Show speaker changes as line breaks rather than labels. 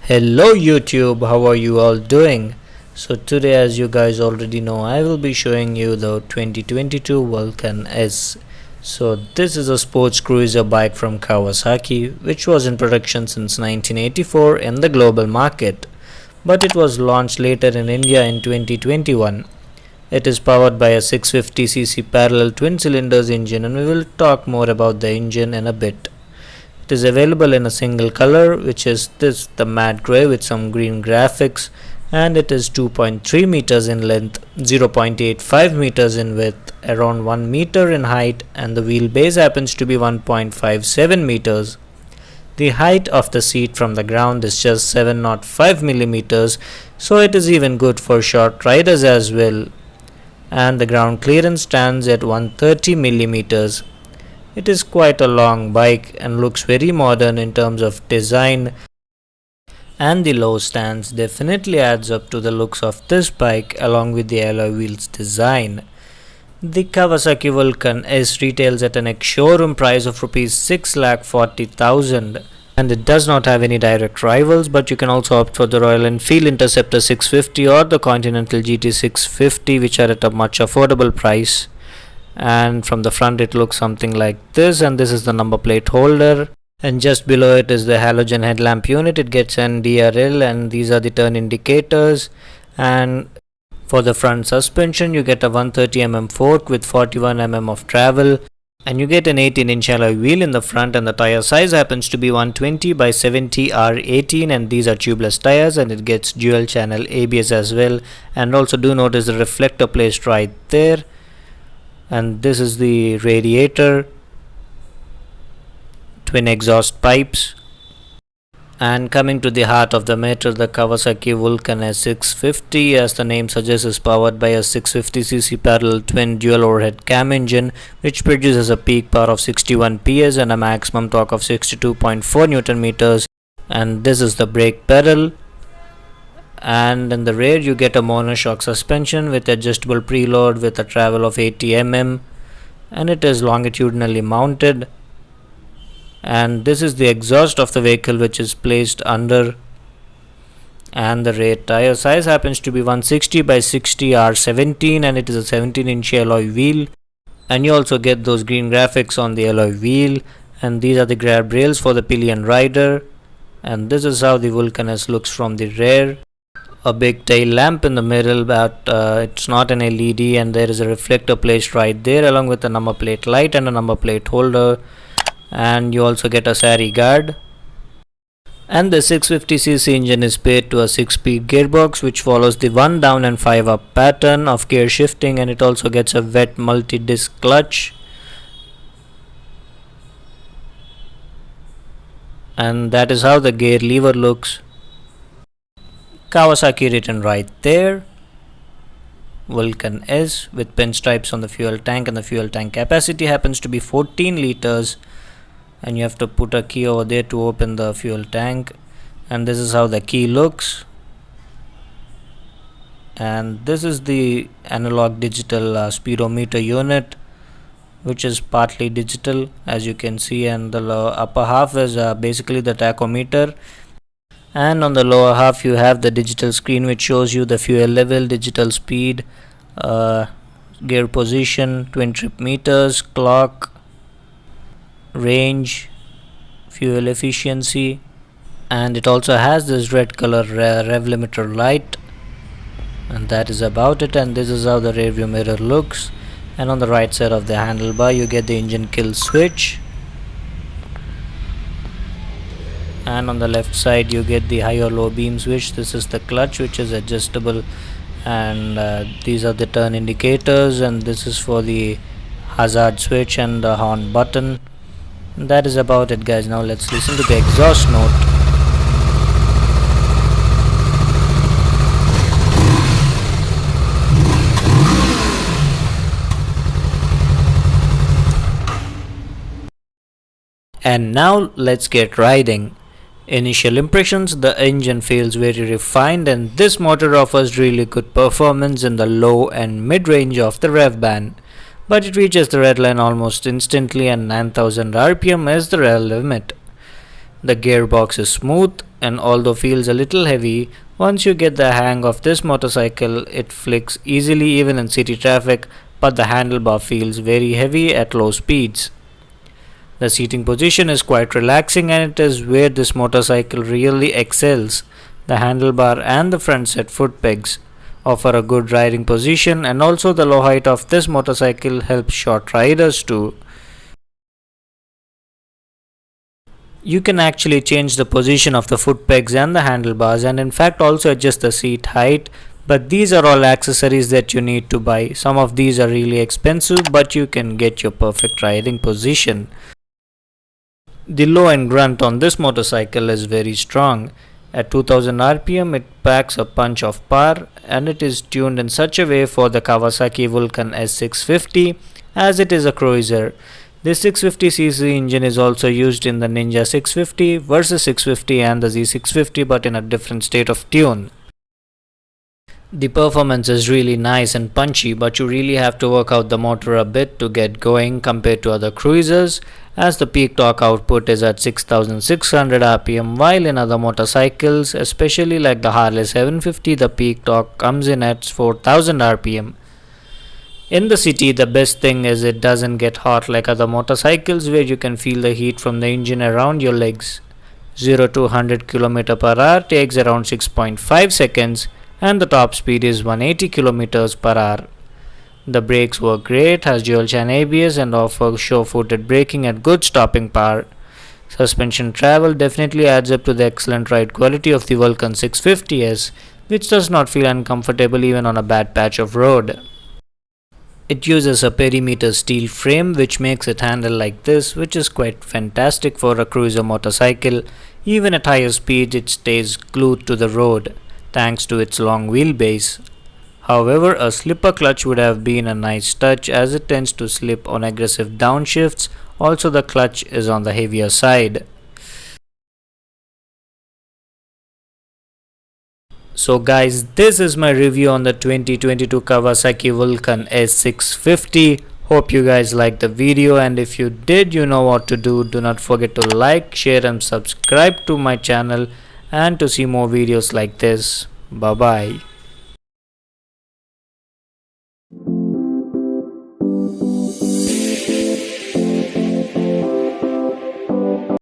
Hello YouTube, how are you all doing? So today, as you guys already know, I will be showing you the 2022 Vulcan S. So this is a sports cruiser bike from Kawasaki which was in production since 1984 in the global market, but it was launched later in India in 2021. It is powered by a 650cc parallel twin cylinders engine, and we will talk more about the engine in a bit. It is available in a single color, which is the matte gray with some green graphics, and it is 2.3 meters in length, 0.85 meters in width, around 1 meter in height, and the wheelbase happens to be 1.57 meters. The height of the seat from the ground is just 705 millimeters, so it is even good for short riders as well. And the ground clearance stands at 130 millimeters. It is quite a long bike and looks very modern in terms of design, and the low stance definitely adds up to the looks of this bike along with the alloy wheels design. The Kawasaki Vulcan S retails at an ex-showroom price of Rs 6,40,000, and it does not have any direct rivals, but you can also opt for the Royal Enfield Interceptor 650 or the Continental GT 650, which are at a much affordable price. And from the front it looks something like this, and this is the number plate holder, and just below it is the halogen headlamp unit. It gets an DRL, and these are the turn indicators. And for the front suspension you get a 130mm fork with 41mm of travel, and you get an 18-inch alloy wheel in the front, and the tire size happens to be 120 by 70 R18, and these are tubeless tires, and it gets dual channel ABS as well. And also do notice the reflector placed right there. And this is the radiator, twin exhaust pipes. And coming to the heart of the matter, the Kawasaki Vulcan S650, as the name suggests, is powered by a 650cc parallel twin dual overhead cam engine, which produces a peak power of 61 PS and a maximum torque of 62.4 Newton meters. And this is the brake pedal. And in the rear you get a monoshock suspension with adjustable preload with a travel of 80mm, and it is longitudinally mounted. And this is the exhaust of the vehicle, which is placed under. And the rear tire size happens to be 160 by 60 R17, and it is a 17-inch alloy wheel. And you also get those green graphics on the alloy wheel, and these are the grab rails for the pillion rider. And this is how the Vulcan S looks from the rear. A big tail lamp in the middle, but it's not an LED, and there is a reflector placed right there along with a number plate light and a number plate holder. And you also get a sari guard. And the 650cc engine is paired to a 6-speed gearbox, which follows the 1 down and 5 up pattern of gear shifting, and it also gets a wet multi-disc clutch. And that is how the gear lever looks. Kawasaki written right there. Vulcan S with pinstripes on the fuel tank, and the fuel tank capacity happens to be 14 liters, and you have to put a key over there to open the fuel tank. And this is how the key looks. And this is the analog digital speedometer unit, which is partly digital, as you can see, and the upper half is basically the tachometer. And on the lower half you have the digital screen, which shows you the fuel level, digital speed, gear position, twin trip meters, clock, range, fuel efficiency. And it also has this red color rev limiter light, and that is about it. And this is how the rear view mirror looks. And on the right side of the handlebar you get the engine kill switch, and on the left side you get the high or low beam switch. This is the clutch, which is adjustable, and these are the turn indicators, and this is for the hazard switch and the horn button. And that is about it, guys. Now let's listen to the exhaust note. And now let's get riding. Initial impressions: the engine feels very refined, and this motor offers really good performance in the low and mid range of the rev band. But it reaches the red line almost instantly, and 9000 RPM is the real limit. The gearbox is smooth and although feels a little heavy, once you get the hang of this motorcycle, it flicks easily even in city traffic, but the handlebar feels very heavy at low speeds. The seating position is quite relaxing, and it is where this motorcycle really excels. The handlebar and the front set foot pegs offer a good riding position, and also the low height of this motorcycle helps short riders too. You can actually change the position of the foot pegs and the handlebars, and in fact also adjust the seat height, but these are all accessories that you need to buy. Some of these are really expensive, but you can get your perfect riding position. The low end grunt on this motorcycle is very strong. At 2000 rpm it packs a punch of power, and it is tuned in such a way for the Kawasaki Vulcan S 650 as it is a cruiser. This 650cc engine is also used in the Ninja 650, Versus 650 and the Z650, but in a different state of tune. The performance is really nice and punchy, but you really have to work out the motor a bit to get going compared to other cruisers, as the peak torque output is at 6600 rpm, while in other motorcycles, especially like the Harley 750, the peak torque comes in at 4000 rpm. In the city, the best thing is it doesn't get hot like other motorcycles, where you can feel the heat from the engine around your legs. 0 to 100 km per hour takes around 6.5 seconds, and the top speed is 180 km per hour. The brakes work great, has dual channel ABS and offer sure-footed braking at good stopping power. Suspension travel definitely adds up to the excellent ride quality of the Vulcan 650S, which does not feel uncomfortable even on a bad patch of road. It uses a perimeter steel frame which makes it handle like this, which is quite fantastic for a cruiser motorcycle. Even at higher speeds it stays glued to the road, thanks to its long wheelbase. However, a slipper clutch would have been a nice touch, as it tends to slip on aggressive downshifts. Also, the clutch is on the heavier side. So guys, this is my review on the 2022 Kawasaki Vulcan S650. Hope you guys liked the video, and if you did, you know what to do. Do not forget to like, share and subscribe to my channel, and to see more videos like this. Bye bye.